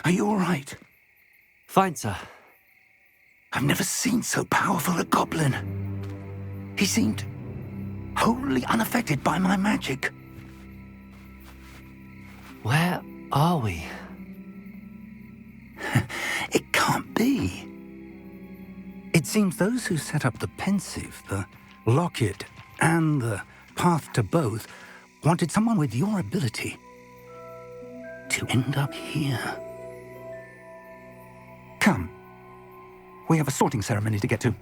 Are you all right? Fine, sir. I've never seen so powerful a goblin. He seemed wholly unaffected by my magic. Where are we? It can't be. It seems those who set up the pensive, the locket, and the path to both wanted someone with your ability to end up here. Come. We have a sorting ceremony to get to.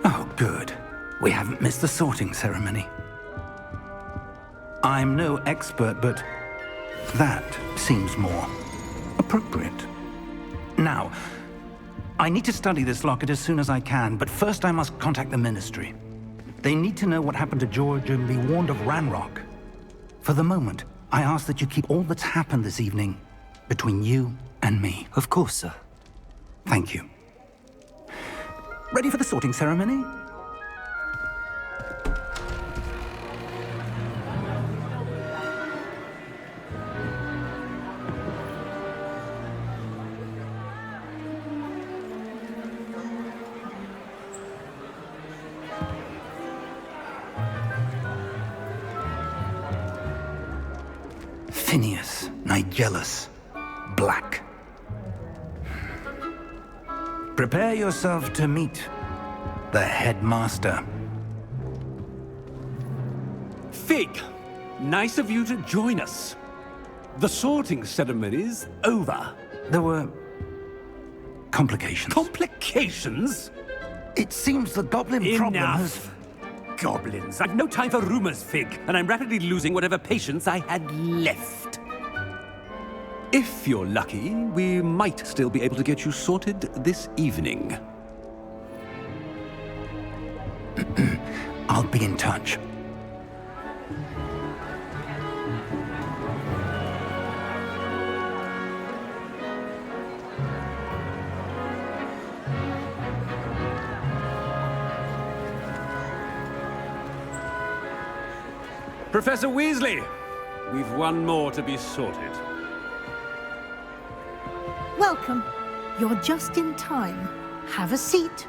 Oh, good. We haven't missed the sorting ceremony. I'm no expert, but that seems more appropriate. Now, I need to study this locket as soon as I can, but first I must contact the Ministry. They need to know what happened to George and be warned of Ranrock. For the moment, I ask that you keep all that's happened this evening between you and me. Of course, sir. Thank you. Ready for the sorting ceremony? Phineas, Nigellus, Black. Prepare yourself to meet the headmaster. Fig, nice of you to join us. The sorting ceremony's over. There were complications. Complications? It seems the goblin problem has... Enough! Goblins. I've no time for rumors, Fig, and I'm rapidly losing whatever patience I had left. If you're lucky, we might still be able to get you sorted this evening. I'll be in touch. Professor Weasley, we've one more to be sorted. Welcome. You're just in time. Have a seat.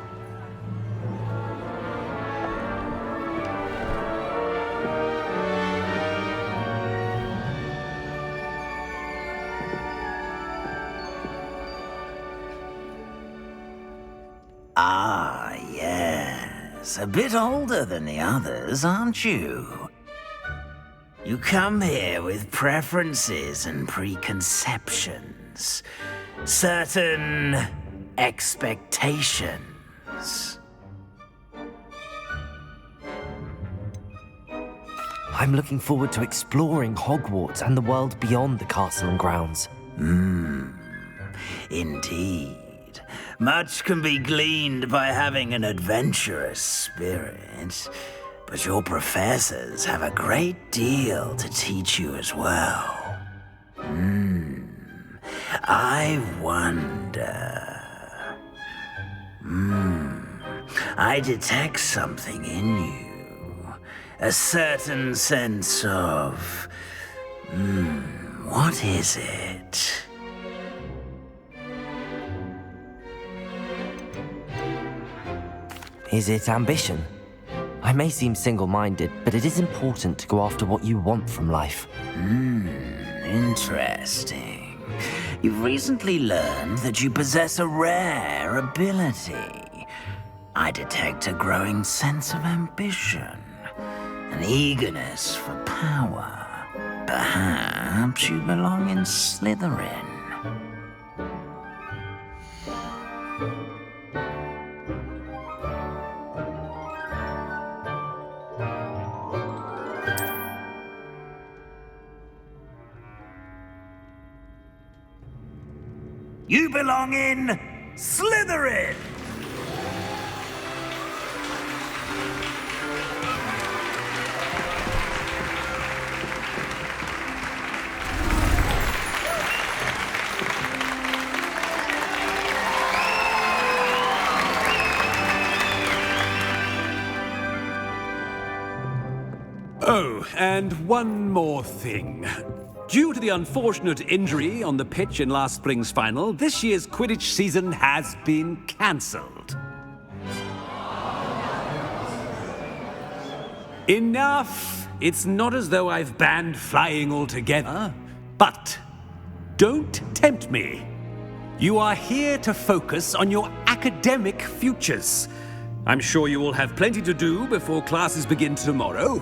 Ah, yes. A bit older than the others, aren't you? You come here with preferences and preconceptions. Certain expectations. I'm looking forward to exploring Hogwarts and the world beyond the castle and grounds. Indeed. Much can be gleaned by having an adventurous spirit, but your professors have a great deal to teach you as well. I wonder... I detect something in you. A certain sense of... what is it? Is it ambition? I may seem single-minded, but it is important to go after what you want from life. Interesting. You've recently learned that you possess a rare ability. I detect a growing sense of ambition, an eagerness for power. Perhaps you belong in Slytherin. You belong in Slytherin! Oh, and one more thing. Due to the unfortunate injury on the pitch in last spring's final, this year's Quidditch season has been cancelled. Enough! It's not as though I've banned flying altogether, but don't tempt me. You are here to focus on your academic futures. I'm sure you will have plenty to do before classes begin tomorrow.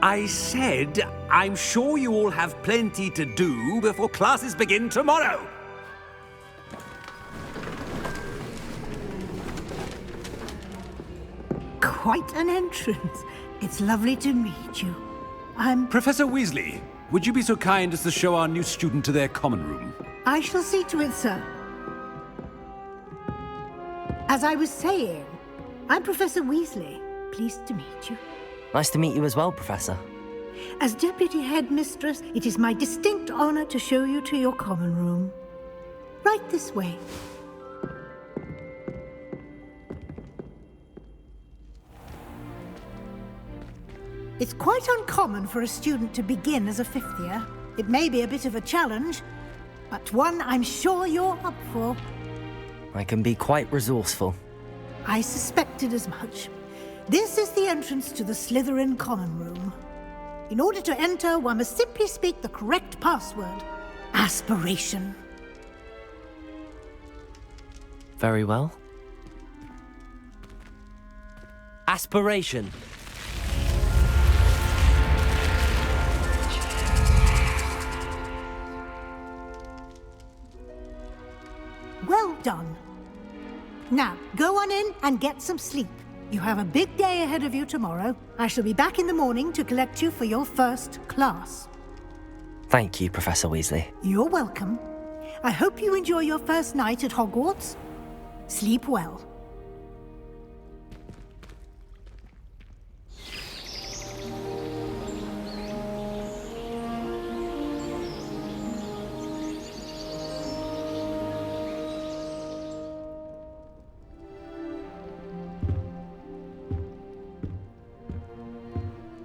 I said, I'm sure you all have plenty to do before classes begin tomorrow. Quite an entrance. It's lovely to meet you. Professor Weasley, would you be so kind as to show our new student to their common room? I shall see to it, sir. As I was saying, I'm Professor Weasley. Pleased to meet you. Nice to meet you as well, Professor. As Deputy Headmistress, it is my distinct honor to show you to your common room. Right this way. It's quite uncommon for a student to begin as a fifth year. It may be a bit of a challenge, but one I'm sure you're up for. I can be quite resourceful. I suspected as much. This is the entrance to the Slytherin common room. In order to enter, one must simply speak the correct password. Aspiration. Very well. Aspiration. Well done. Now, go on in and get some sleep. You have a big day ahead of you tomorrow. I shall be back in the morning to collect you for your first class. Thank you, Professor Weasley. You're welcome. I hope you enjoy your first night at Hogwarts. Sleep well.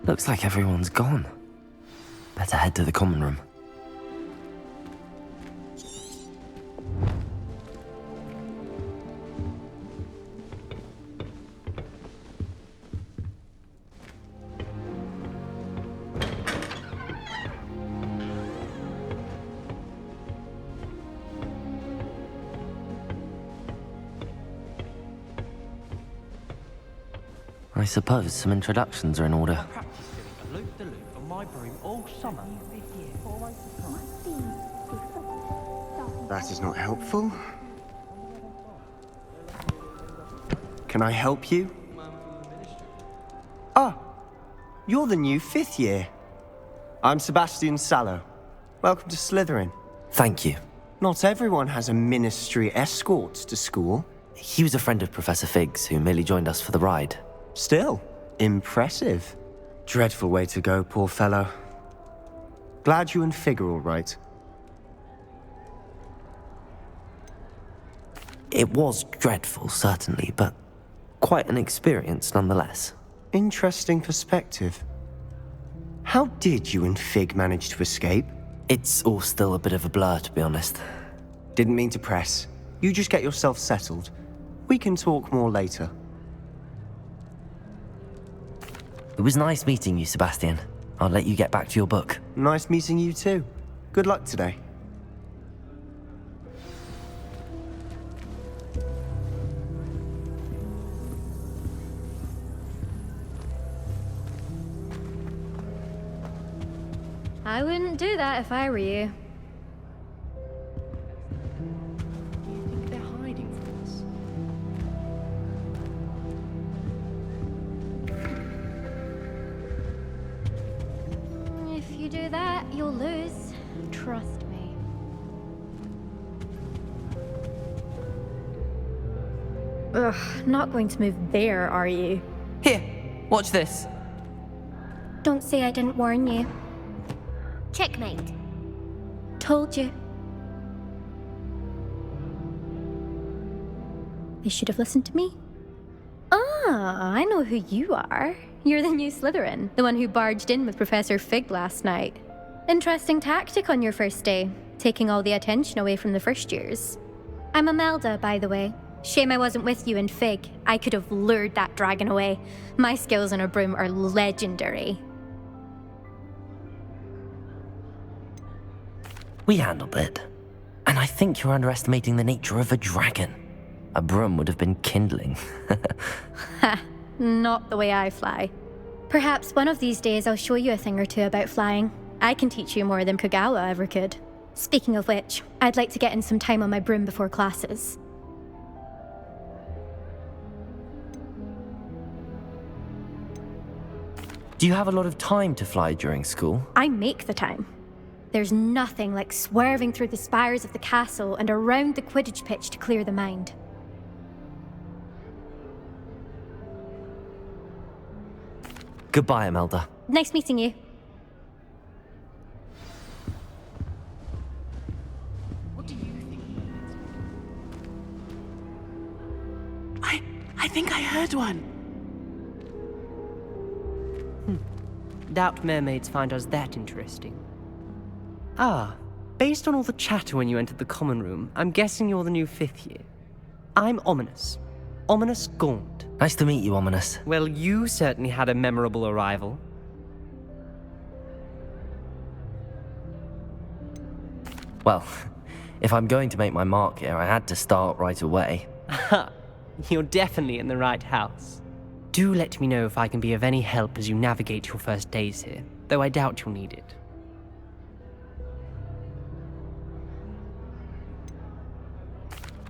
Looks like everyone's gone. Better head to the common room. I suppose some introductions are in order. That is not helpful. Can I help you? Ah, you're the new fifth year. I'm Sebastian Sallow. Welcome to Slytherin. Thank you. Not everyone has a ministry escort to school. He was a friend of Professor Fig's who merely joined us for the ride. Still, impressive. Dreadful way to go, poor fellow. Glad you and Fig are all right. It was dreadful, certainly, but quite an experience nonetheless. Interesting perspective. How did you and Fig manage to escape? It's all still a bit of a blur, to be honest. Didn't mean to press. You just get yourself settled. We can talk more later. It was nice meeting you, Sebastian. I'll let you get back to your book. Nice meeting you too. Good luck today. I wouldn't do that if I were you. You think they're hiding from us? If you do that, you'll lose. Trust me. Ugh, not going to move there, are you? Here, watch this. Don't say I didn't warn you. Checkmate. Told you. You should have listened to me. Ah, I know who you are. You're the new Slytherin, the one who barged in with Professor Fig last night. Interesting tactic on your first day, taking all the attention away from the first years. I'm Imelda, by the way. Shame I wasn't with you in Fig. I could have lured that dragon away. My skills on a broom are legendary. We handled it. And I think you're underestimating the nature of a dragon. A broom would have been kindling. Ha, not the way I fly. Perhaps one of these days I'll show you a thing or two about flying. I can teach you more than Kogawa ever could. Speaking of which, I'd like to get in some time on my broom before classes. Do you have a lot of time to fly during school? I make the time. There's nothing like swerving through the spires of the castle and around the Quidditch pitch to clear the mind. Goodbye, Imelda. Nice meeting you. What do you think? I think I heard one. Doubt mermaids find us that interesting. Ah, based on all the chatter when you entered the common room, I'm guessing you're the new 5th year. I'm Ominous. Ominous Gaunt. Nice to meet you, Ominous. Well, you certainly had a memorable arrival. Well, if I'm going to make my mark here, I had to start right away. Ha! You're definitely in the right house. Do let me know if I can be of any help as you navigate your first days here, though I doubt you'll need it.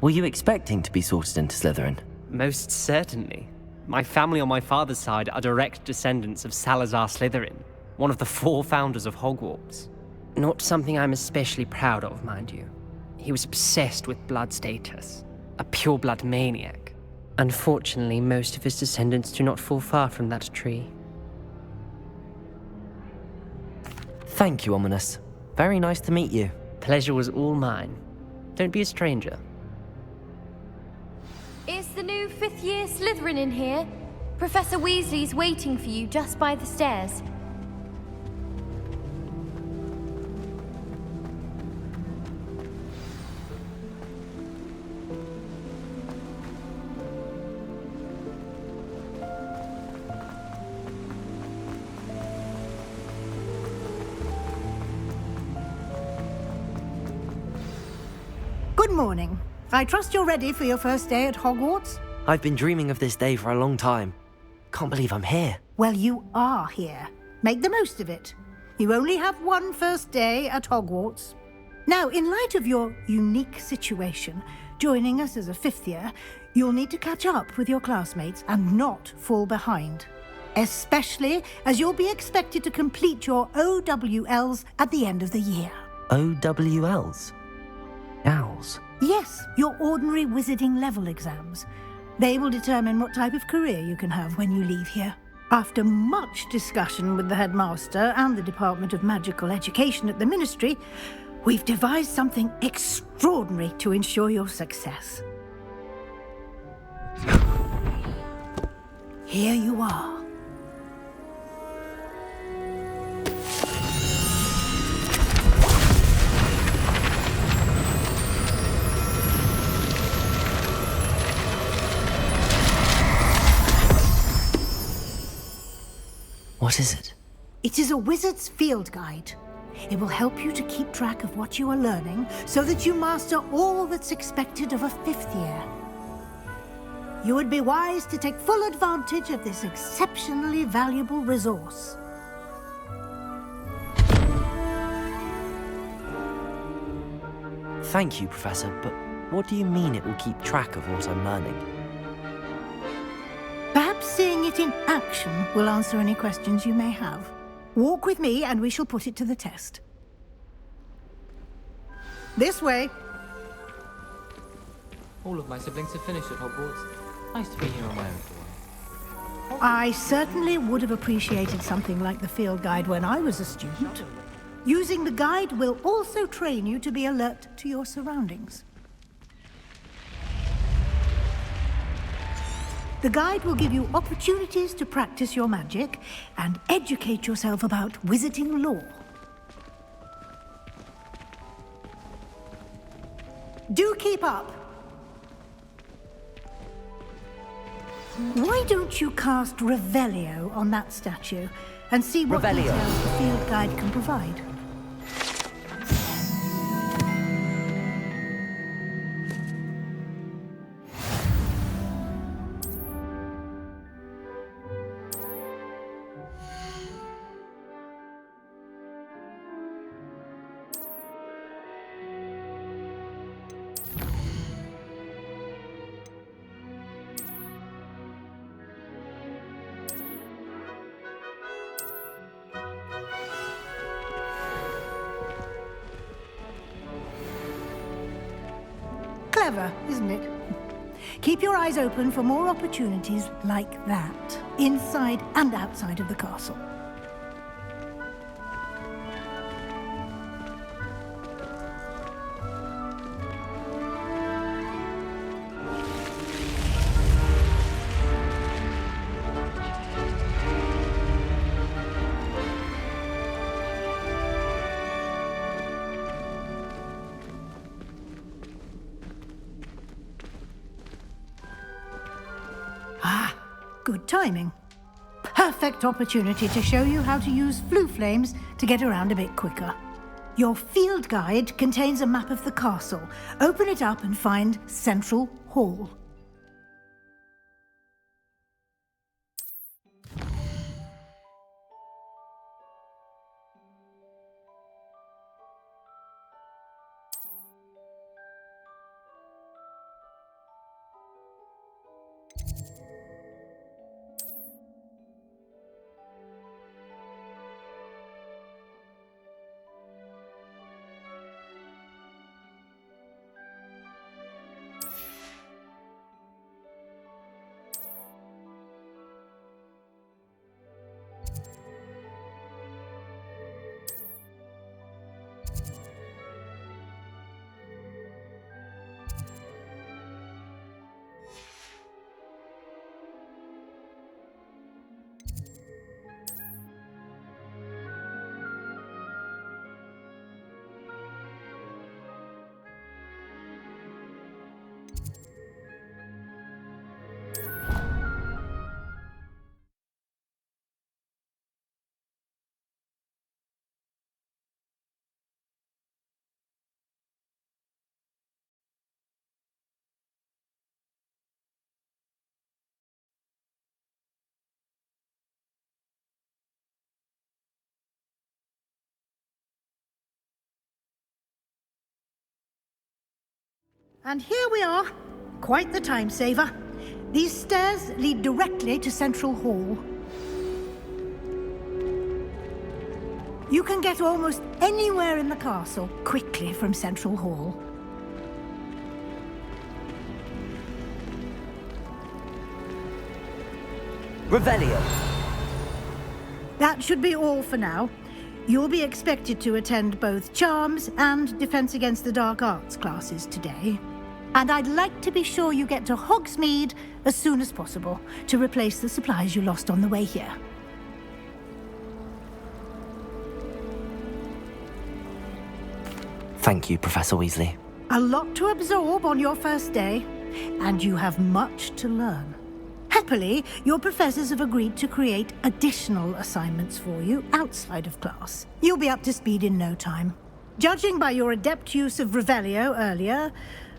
Were you expecting to be sorted into Slytherin? Most certainly. My family on my father's side are direct descendants of Salazar Slytherin, one of the 4 founders of Hogwarts. Not something I'm especially proud of, mind you. He was obsessed with blood status, a pure-blood maniac. Unfortunately, most of his descendants do not fall far from that tree. Thank you, Ominous. Very nice to meet you. Pleasure was all mine. Don't be a stranger. Is the new 5th year Slytherin in here? Professor Weasley's waiting for you just by the stairs. Good morning. I trust you're ready for your first day at Hogwarts? I've been dreaming of this day for a long time. Can't believe I'm here. Well, you are here. Make the most of it. You only have one first day at Hogwarts. Now, in light of your unique situation, joining us as a 5th year, you'll need to catch up with your classmates and not fall behind. Especially as you'll be expected to complete your OWLs at the end of the year. OWLs? Owls? Yes, your ordinary wizarding level exams. They will determine what type of career you can have when you leave here. After much discussion with the headmaster and the Department of Magical Education at the Ministry, we've devised something extraordinary to ensure your success. Here you are. What is it? It is a wizard's field guide. It will help you to keep track of what you are learning so that you master all that's expected of a 5th year. You would be wise to take full advantage of this exceptionally valuable resource. Thank you, Professor, but what do you mean it will keep track of what I'm learning? Perhaps seeing it in action will answer any questions you may have. Walk with me and we shall put it to the test. This way. All of my siblings have finished at Hogwarts. Nice to be here on my own for a while. I certainly would have appreciated something like the field guide when I was a student. Using the guide will also train you to be alert to your surroundings. The guide will give you opportunities to practice your magic and educate yourself about wizarding lore. Do keep up. Why don't you cast Revelio on that statue and see what Revelio. details the field guide can provide? Clever, isn't it? Keep your eyes open for more opportunities like that, inside and outside of the castle. Good timing. Perfect opportunity to show you how to use flue flames to get around a bit quicker. Your field guide contains a map of the castle. Open it up and find Central Hall. And here we are. Quite the time saver. These stairs lead directly to Central Hall. You can get almost anywhere in the castle quickly from Central Hall. Revelio. That should be all for now. You'll be expected to attend both Charms and Defense Against the Dark Arts classes today. And I'd like to be sure you get to Hogsmeade as soon as possible to replace the supplies you lost on the way here. Thank you, Professor Weasley. A lot to absorb on your first day, and you have much to learn. Happily, your professors have agreed to create additional assignments for you outside of class. You'll be up to speed in no time. Judging by your adept use of Revelio earlier,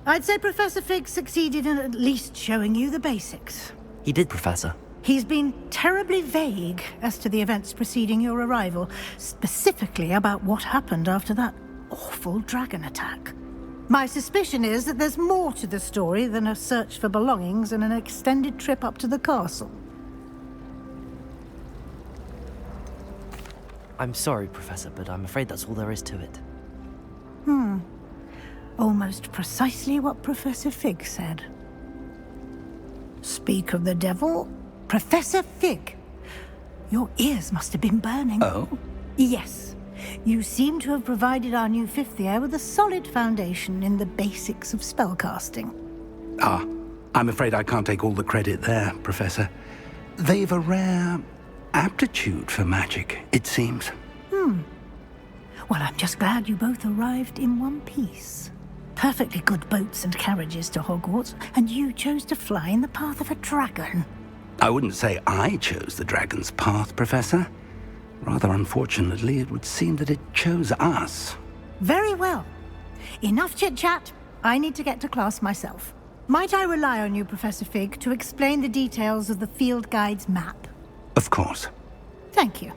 I'd say Professor Fig succeeded in at least showing you the basics. He did, Professor. He's been terribly vague as to the events preceding your arrival, specifically about what happened after that awful dragon attack. My suspicion is that there's more to the story than a search for belongings and an extended trip up to the castle. I'm sorry, Professor, but I'm afraid that's all there is to it. Almost precisely what Professor Fig said. Speak of the devil, Professor Fig. Your ears must have been burning. Oh? Yes. You seem to have provided our new fifth year with a solid foundation in the basics of spellcasting. Ah, I'm afraid I can't take all the credit there, Professor. They've a rare aptitude for magic, it seems. Well, I'm just glad you both arrived in one piece. Perfectly good boats and carriages to Hogwarts, and you chose to fly in the path of a dragon. I wouldn't say I chose the dragon's path, Professor. Rather unfortunately, it would seem that it chose us. Very well. Enough chit-chat. I need to get to class myself. Might I rely on you, Professor Fig, to explain the details of the field guide's map? Of course. Thank you.